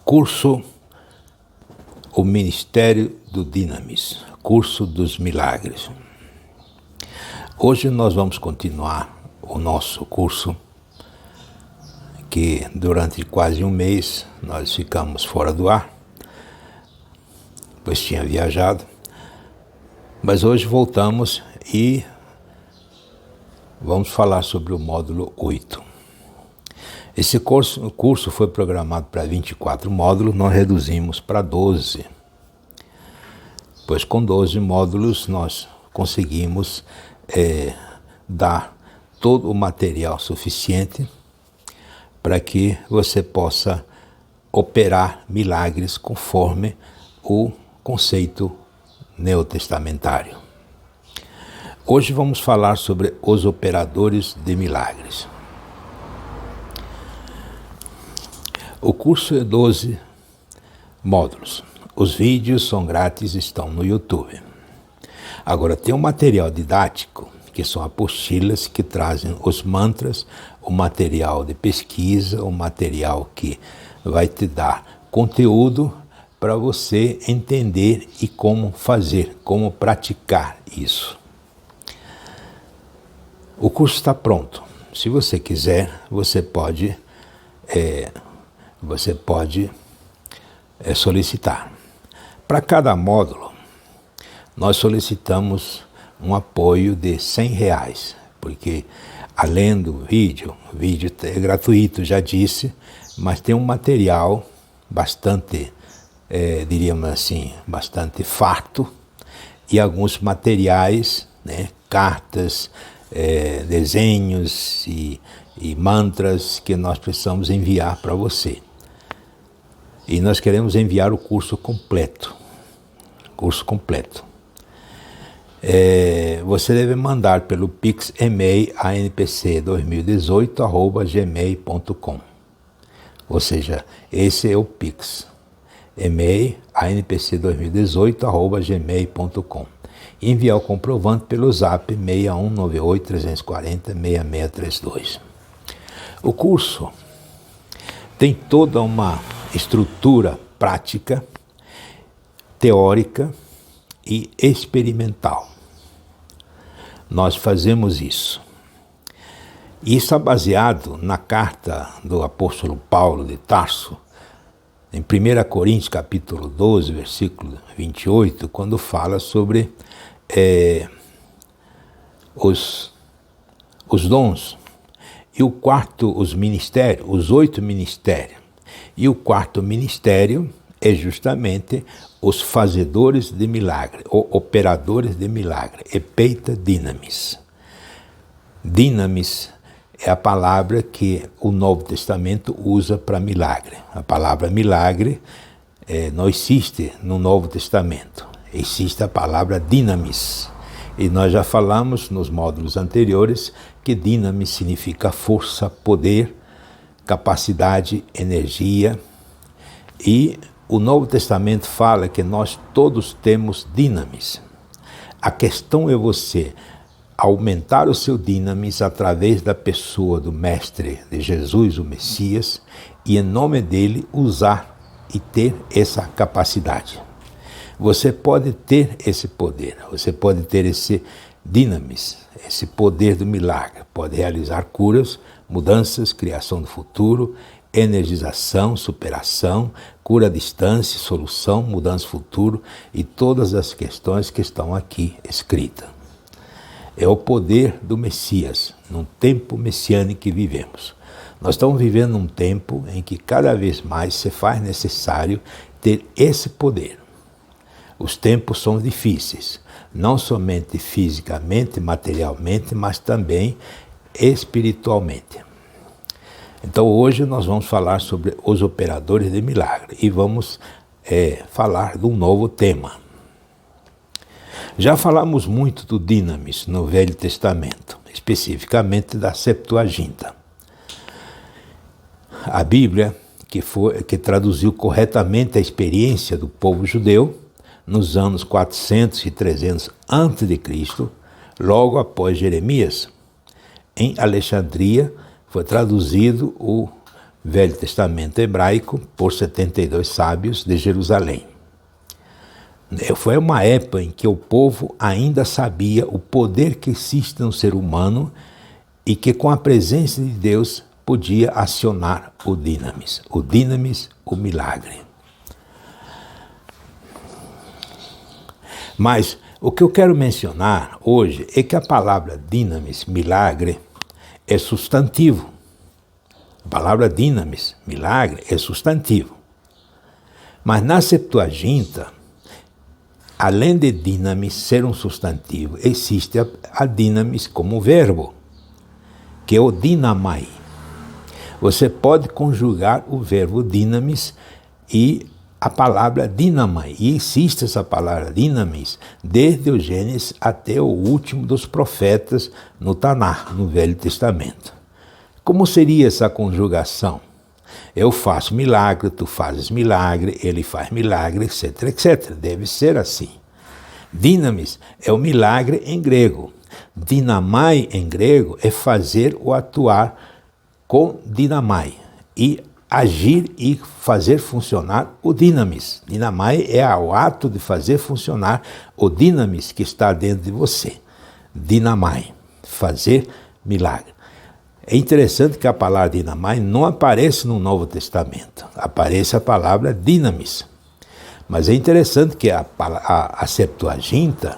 Curso O Ministério do Dynamis, Curso dos Milagres. Hoje nós vamos continuar o nosso curso, que durante quase um mês nós ficamos fora do ar, pois tinha viajado, mas hoje voltamos e vamos falar sobre o módulo 8. Esse curso foi programado para 24 módulos, nós reduzimos para 12, pois com 12 módulos nós conseguimos dar todo o material suficiente para que você possa operar milagres conforme o conceito neotestamentário. Hoje vamos falar sobre os operadores de milagres. O curso é 12 módulos. Os vídeos são grátis, estão no YouTube. Agora tem um material didático, que são apostilas que trazem os mantras, o material de pesquisa, o material que vai te dar conteúdo para você entender e como fazer, como praticar isso. O curso está pronto. Se você quiser, você pode solicitar. Para cada módulo, nós solicitamos um apoio de R$100, porque além do vídeo, o vídeo é gratuito, já disse, mas tem um material bastante, diríamos assim, bastante farto, e alguns materiais, cartas, desenhos e mantras que nós precisamos enviar para você. E nós queremos enviar o curso completo. Você deve mandar pelo Pix e-mail anpc2018@gmail.com. Ou seja, esse é o Pix. E-mail anpc2018@gmail.com. Enviar o comprovante pelo Zap 6198-340-6632. O curso tem toda uma estrutura prática, teórica e experimental. Nós fazemos isso. E está baseado na carta do apóstolo Paulo de Tarso, em 1 Coríntios capítulo 12, versículo 28, quando fala sobre os dons. E o quarto, os ministérios, os 8 ministérios. E o quarto ministério é justamente os fazedores de milagre, ou operadores de milagre, epeita dynamis. Dynamis é a palavra que o Novo Testamento usa para milagre. A palavra milagre não existe no Novo Testamento, existe a palavra dynamis. E nós já falamos nos módulos anteriores que dynamis significa força, poder, capacidade, energia. E o Novo Testamento fala que nós todos temos dynamis. A questão é você aumentar o seu dynamis através da pessoa do Mestre, de Jesus, o Messias, e em nome dele usar e ter essa capacidade. Você pode ter esse poder, você pode ter esse dynamis, esse poder do milagre, pode realizar curas, mudanças, criação do futuro, energização, superação, cura à distância, solução, mudança do futuro e todas as questões que estão aqui escritas. É o poder do Messias, num tempo messiânico que vivemos. Nós estamos vivendo um tempo em que cada vez mais se faz necessário ter esse poder. Os tempos são difíceis, não somente fisicamente, materialmente, mas também espiritualmente. Então hoje nós vamos falar sobre os operadores de milagre e vamos falar de um novo tema. Já falamos muito do dynamis no Velho Testamento, especificamente da Septuaginta. A Bíblia, que traduziu corretamente a experiência do povo judeu, nos anos 400 e 300 a.C., logo após Jeremias, em Alexandria, foi traduzido o Velho Testamento hebraico por 72 sábios de Jerusalém. Foi uma época em que o povo ainda sabia o poder que existe no ser humano e que com a presença de Deus podia acionar o dinamis, o milagre. Mas o que eu quero mencionar hoje é que a palavra dinamis, milagre, é substantivo. A palavra dinamis, milagre, é substantivo. Mas na Septuaginta, além de dinamis ser um substantivo, existe a dinamis como verbo, que é o dinamai. Você pode conjugar o verbo dinamis e a palavra dinamai. E existe essa palavra dinamis desde o Gênesis até o último dos profetas no Tanar, no Velho Testamento. Como seria essa conjugação? Eu faço milagre, tu fazes milagre, ele faz milagre, etc, etc. Deve ser assim. Dinamis é o milagre em grego. Dinamai em grego é fazer ou atuar com dinamai. E agir e fazer funcionar o dinamis. Dinamai é o ato de fazer funcionar o dinamis que está dentro de você. Dinamai, fazer milagre. É interessante que a palavra dinamai não aparece no Novo Testamento. Aparece a palavra dinamis. Mas é interessante que a Septuaginta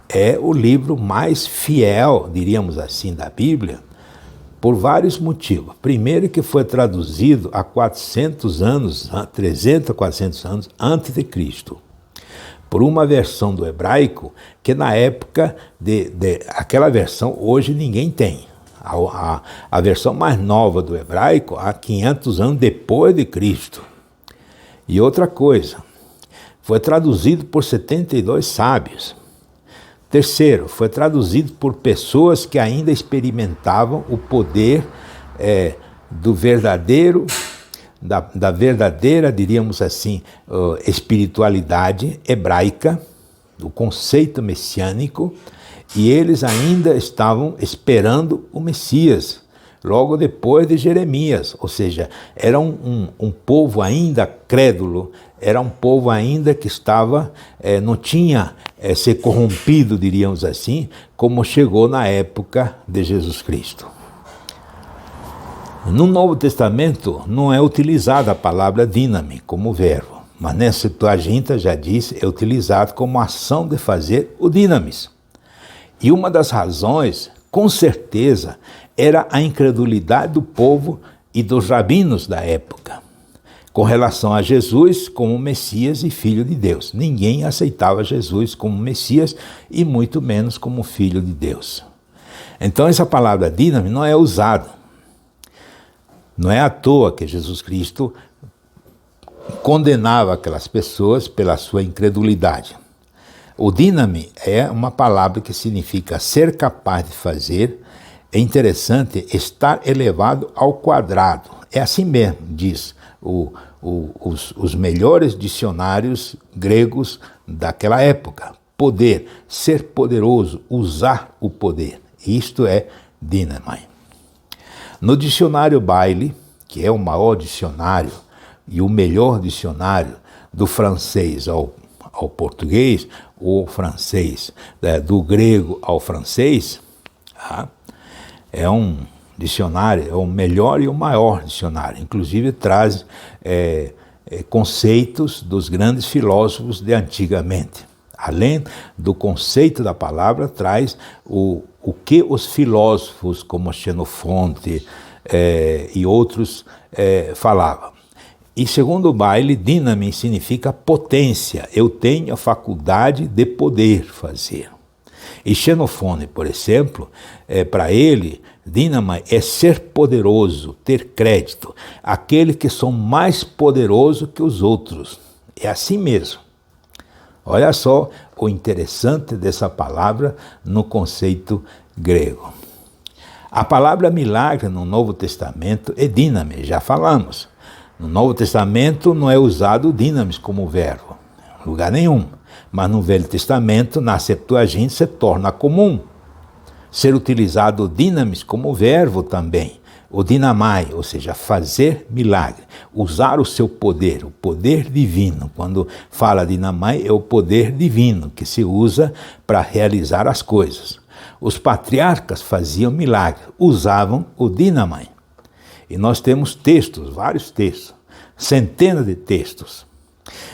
é o livro mais fiel, diríamos assim, da Bíblia, por vários motivos. Primeiro que foi traduzido há 400 anos, 300 a 400 anos antes de Cristo, por uma versão do hebraico que na época aquela versão hoje ninguém tem. A versão mais nova do hebraico há 500 anos depois de Cristo. E outra coisa, foi traduzido por 72 sábios. Terceiro, foi traduzido por pessoas que ainda experimentavam o poder do verdadeiro, da verdadeira, diríamos assim, espiritualidade hebraica, do conceito messiânico, e eles ainda estavam esperando o Messias, logo depois de Jeremias, ou seja, era um povo ainda crédulo, era um povo ainda que estava, não tinha se corrompido, diríamos assim, como chegou na época de Jesus Cristo. No Novo Testamento não é utilizada a palavra dinami como verbo, mas nessa Septuaginta já diz, é utilizado como ação de fazer o dinamis. E uma das razões, com certeza, era a incredulidade do povo e dos rabinos da época, com relação a Jesus como Messias e Filho de Deus. Ninguém aceitava Jesus como Messias e muito menos como Filho de Deus. Então essa palavra dínamo não é usada. Não é à toa que Jesus Cristo condenava aquelas pessoas pela sua incredulidade. O dínamo é uma palavra que significa ser capaz de fazer. É interessante estar elevado ao quadrado. É assim mesmo, diz os melhores dicionários gregos daquela época. Poder, ser poderoso, usar o poder. Isto é dínamai. No dicionário Bailey, que é o maior dicionário e o melhor dicionário do francês ao português, ou francês, do grego ao francês, é um dicionário, é o melhor e o maior dicionário. Inclusive traz conceitos dos grandes filósofos de antigamente. Além do conceito da palavra, traz o que os filósofos como Xenofonte e outros falavam. E segundo o Bailey, dínamo significa potência. Eu tenho a faculdade de poder fazer. E Xenofonte, por exemplo, para ele, dínamo é ser poderoso, ter crédito. Aquele que são mais poderosos que os outros. É assim mesmo. Olha só o interessante dessa palavra no conceito grego. A palavra milagre no Novo Testamento é dínamo, já falamos. No Novo Testamento não é usado o dinamis como verbo, em lugar nenhum. Mas no Velho Testamento, na Septuaginta, se torna comum ser utilizado o dinamis como verbo também. O dinamai, ou seja, fazer milagre, usar o seu poder, o poder divino. Quando fala dinamai, é o poder divino que se usa para realizar as coisas. Os patriarcas faziam milagre, usavam o dinamai. E nós temos textos, vários textos, centenas de textos.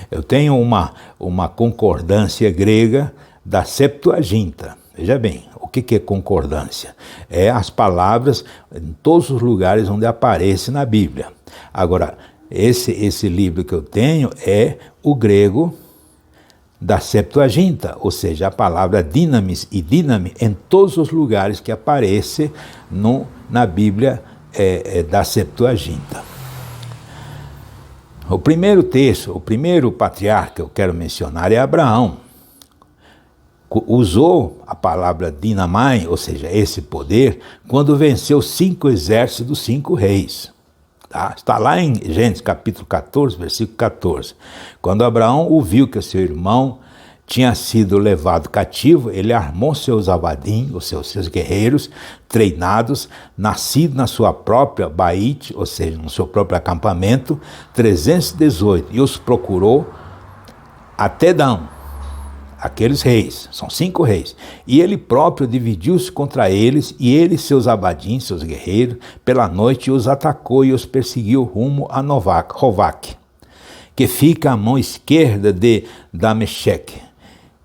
Eu tenho uma concordância grega da Septuaginta. Veja bem, o que é concordância? É as palavras em todos os lugares onde aparece na Bíblia. Agora, esse livro que eu tenho é o grego da Septuaginta, ou seja, a palavra dinamis e dinami em todos os lugares que aparece na Bíblia da Septuaginta. O primeiro texto, o primeiro patriarca que eu quero mencionar é Abraão. Usou a palavra dinamai, ou seja, esse poder, quando venceu 5 exércitos dos 5 reis. Tá? Está lá em Gênesis capítulo 14, versículo 14. Quando Abraão ouviu que o seu irmão tinha sido levado cativo, ele armou seus avadim, os seus guerreiros, treinados, nascidos na sua própria baite, ou seja, no seu próprio acampamento, 318, e os procurou até Dan. Aqueles reis, são 5 reis, e ele próprio dividiu-se contra eles, e ele e seus abadins, seus guerreiros, pela noite os atacou e os perseguiu rumo a Rovac, que fica à mão esquerda de Damescheque.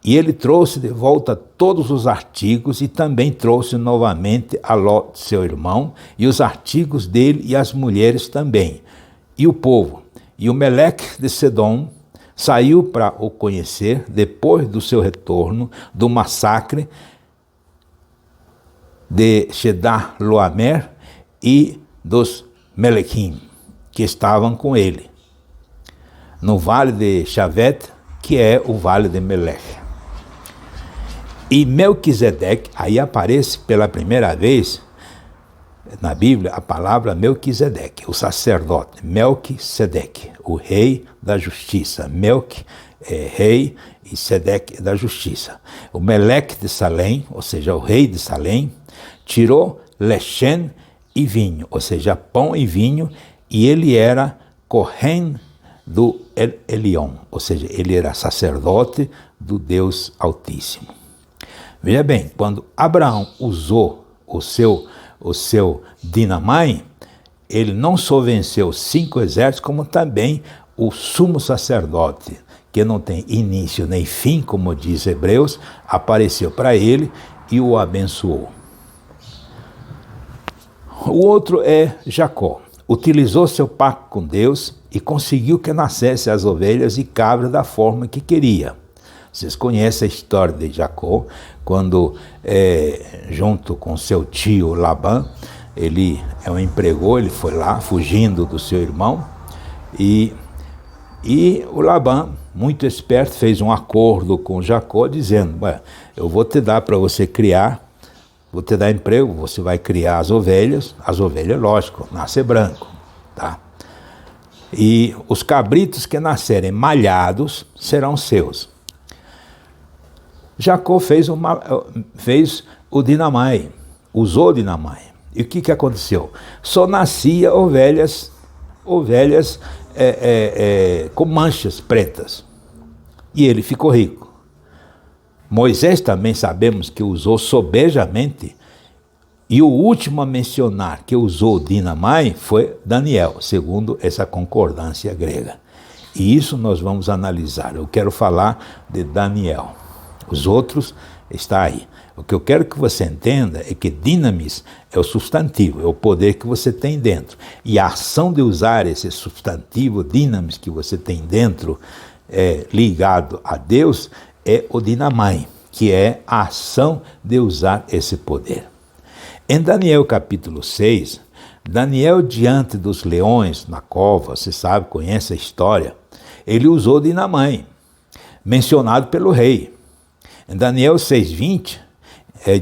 E ele trouxe de volta todos os artigos e também trouxe novamente a Ló, seu irmão, e os artigos dele e as mulheres também, e o povo. E o Meleque de Sedom saiu para o conhecer depois do seu retorno do massacre de Chedar-Loamer e dos Melequim, que estavam com ele, no vale de Chavet, que é o vale de Melech. E Melquisedeque, aí aparece pela primeira vez na Bíblia a palavra Melquisedeque, o sacerdote, Melquisedeque, o rei da justiça. Melqui é rei e Sedeque da justiça. O Meleque de Salém, ou seja, o rei de Salém, tirou lechem e vinho, ou seja, pão e vinho, e ele era Kohen do Elion, ou seja, ele era sacerdote do Deus Altíssimo. Veja bem, quando Abraão usou o seu dinamai, ele não só venceu 5 exércitos, como também o sumo sacerdote, que não tem início nem fim, como diz Hebreus, apareceu para ele e o abençoou. O outro é Jacó. Utilizou seu pacto com Deus e conseguiu que nascessem as ovelhas e cabras da forma que queria. Vocês conhecem a história de Jacó, quando, junto com seu tio Labã, ele o empregou, ele foi lá, fugindo do seu irmão, e o Labã, muito esperto, fez um acordo com Jacó, dizendo, eu vou te dar para você criar, vou te dar emprego, você vai criar as ovelhas, lógico, nasce branco, tá? E os cabritos que nascerem malhados serão seus. Jacó fez o dinamai, usou o dinamai. E o que aconteceu? Só nascia ovelhas com manchas pretas. E ele ficou rico. Moisés também sabemos que usou sobejamente, e o último a mencionar que usou o dinamai foi Daniel, segundo essa concordância grega. E isso nós vamos analisar. Eu quero falar de Daniel. Os outros está aí. O que eu quero que você entenda é que dinamis é o substantivo, é o poder que você tem dentro. E a ação de usar esse substantivo dinamis que você tem dentro, ligado a Deus, é o dinamai, que é a ação de usar esse poder. Em Daniel capítulo 6, Daniel diante dos leões na cova, você sabe, conhece a história, ele usou o dinamai, mencionado pelo rei. Em Daniel 6,20,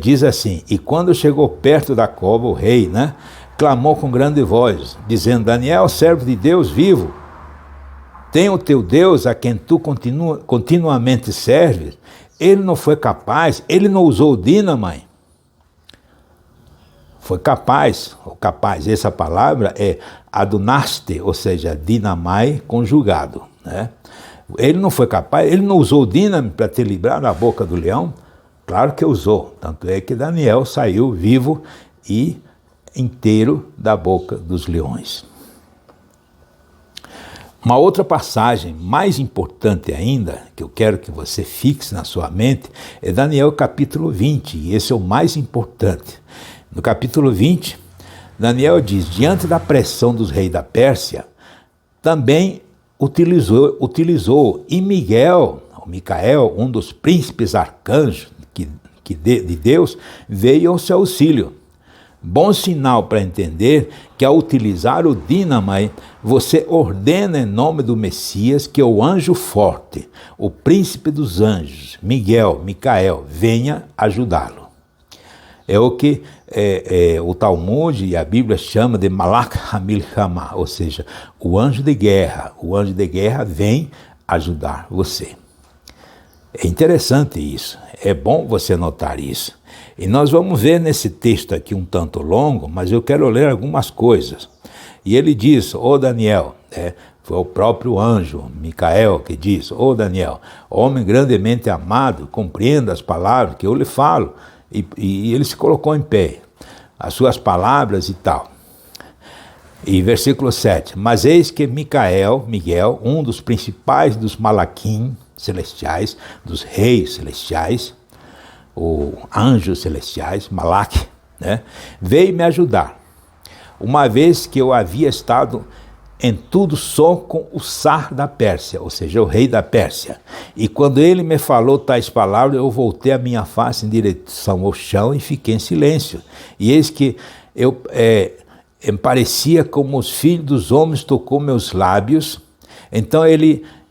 diz assim, e quando chegou perto da cova, o rei, clamou com grande voz, dizendo, Daniel, servo de Deus vivo, tem o teu Deus a quem tu continuamente serves, ele não foi capaz, ele não usou o dinamai. foi capaz, essa palavra é adunaste, ou seja, dinamai conjugado, né? Ele não foi capaz, ele não usou o dínamo para te livrar da boca do leão? Claro que usou, tanto é que Daniel saiu vivo e inteiro da boca dos leões. Uma outra passagem mais importante ainda, que eu quero que você fixe na sua mente, é Daniel capítulo 20, e esse é o mais importante. No capítulo 20, Daniel diz, diante da pressão dos reis da Pérsia, também utilizou e Micael, um dos príncipes arcanjos de Deus, veio ao seu auxílio. Bom sinal para entender que ao utilizar o dínamai, você ordena em nome do Messias que o anjo forte, o príncipe dos anjos, Micael, venha ajudá-lo. É o que o Talmud e a Bíblia chama de Malach HaMilchama, ou seja, o anjo de guerra. O anjo de guerra vem ajudar você. É interessante isso, é bom você notar isso. E nós vamos ver nesse texto aqui um tanto longo, mas eu quero ler algumas coisas. E ele diz, Daniel, foi o próprio anjo, Micael, que diz, Daniel, homem grandemente amado, compreenda as palavras que eu lhe falo. E ele se colocou em pé, as suas palavras e tal. E versículo 7, mas eis que Miguel, um dos principais dos malaquim celestiais, dos reis celestiais, ou anjos celestiais, Malach, né, veio me ajudar, uma vez que eu havia estado em tudo só com o Sar da Pérsia, ou seja, o rei da Pérsia. E quando ele me falou tais palavras, eu voltei a minha face em direção ao chão e fiquei em silêncio. E eis que eu parecia como os filhos dos homens tocou meus lábios. Então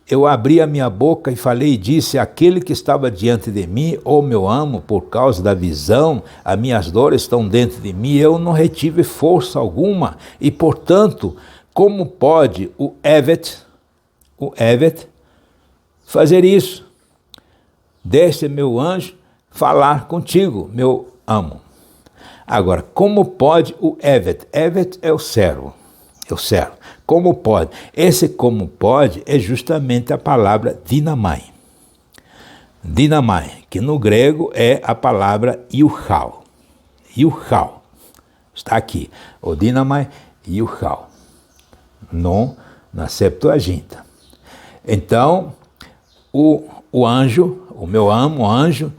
eu abri a minha boca e falei e disse, aquele que estava diante de mim, meu amo, por causa da visão, as minhas dores estão dentro de mim, eu não retive força alguma, e portanto, como pode o Evet fazer isso? Deixe meu anjo falar contigo, meu amo. Agora, como pode o Evet? Evet é o servo. Como pode? Esse como pode é justamente a palavra dinamai. Dinamai, que no grego é a palavra iuchal. Está aqui. O dinamai, iuchal. Na Septuaginta. Então, o anjo, o meu anjo,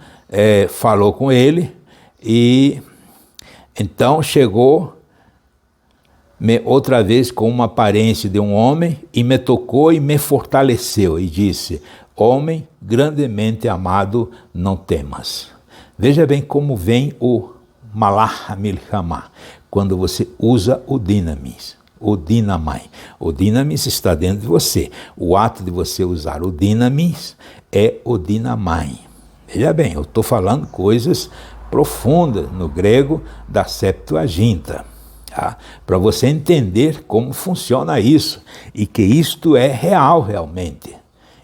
falou com ele e então chegou outra vez com uma aparência de um homem e me tocou e me fortaleceu e disse, homem grandemente amado, não temas. Veja bem como vem o Malach HaMilchama, quando você usa o dinamis. O dinamai. O dinamis está dentro de você. O ato de você usar o dinamis é o dinamai. Veja bem, eu estou falando coisas profundas no grego da Septuaginta, tá? Para você entender como funciona isso e que isto é real realmente.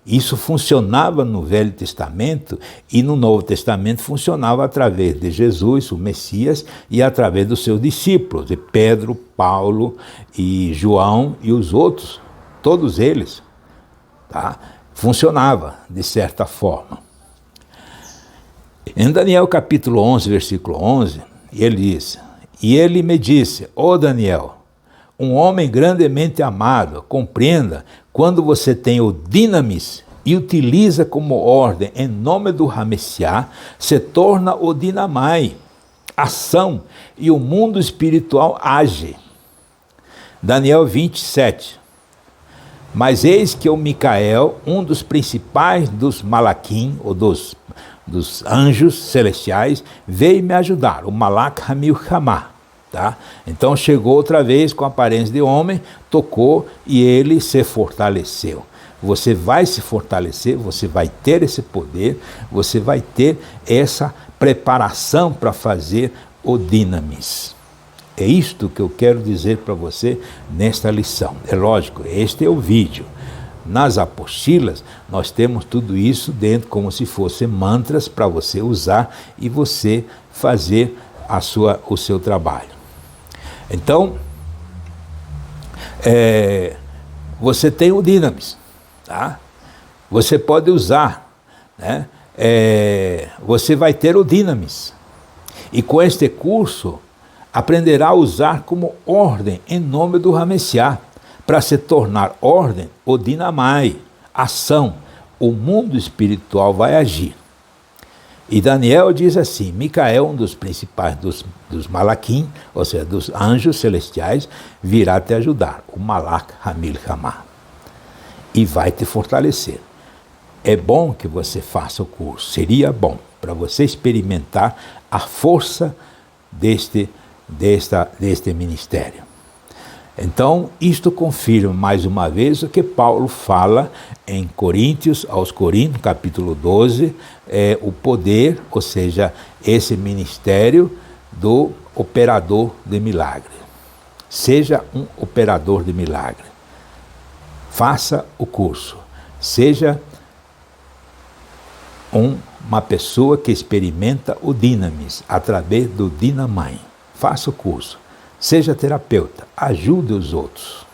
Isso funcionava no Velho Testamento e no Novo Testamento funcionava através de Jesus, o Messias, e através dos seus discípulos, de Pedro, Paulo e João e os outros, todos eles, tá? Funcionava de certa forma. Em Daniel capítulo 11, versículo 11, ele diz, e ele me disse, Daniel, um homem grandemente amado, compreenda, quando você tem o dinamis e utiliza como ordem em nome do Hamessiá, se torna o dinamai, ação, e o mundo espiritual age. Daniel 27. Mas eis que o Micael, um dos principais dos malaquim, ou dos anjos celestiais, veio me ajudar, o Malach HaMilchama. Tá? Então chegou outra vez com a aparência de homem, tocou e ele se fortaleceu. Você vai se fortalecer, você vai ter esse poder, você vai ter essa preparação para fazer o dinamis. É isto que eu quero dizer para você nesta lição. É lógico, este é o vídeo. Nas apostilas, nós temos tudo isso dentro como se fossem mantras para você usar e você fazer o seu trabalho. Então, você tem o Dynamis, tá? Você pode usar, né? Você vai ter o Dynamis. E com este curso, aprenderá a usar como ordem em nome do Ramessiá, para se tornar ordem o Dinamai, ação. O mundo espiritual vai agir. E Daniel diz assim, Micael, um dos principais dos Malaquim, ou seja, dos anjos celestiais, virá te ajudar, o Malach Hamil Hamah, e vai te fortalecer. É bom que você faça o curso, seria bom para você experimentar a força deste ministério. Então, isto confirma mais uma vez o que Paulo fala em Coríntios, aos Coríntios, capítulo 12, o poder, ou seja, esse ministério do operador de milagre. Seja um operador de milagre. Faça o curso. Seja uma pessoa que experimenta o Dynamis através do Dinamai. Faça o curso. Seja terapeuta. Ajude os outros.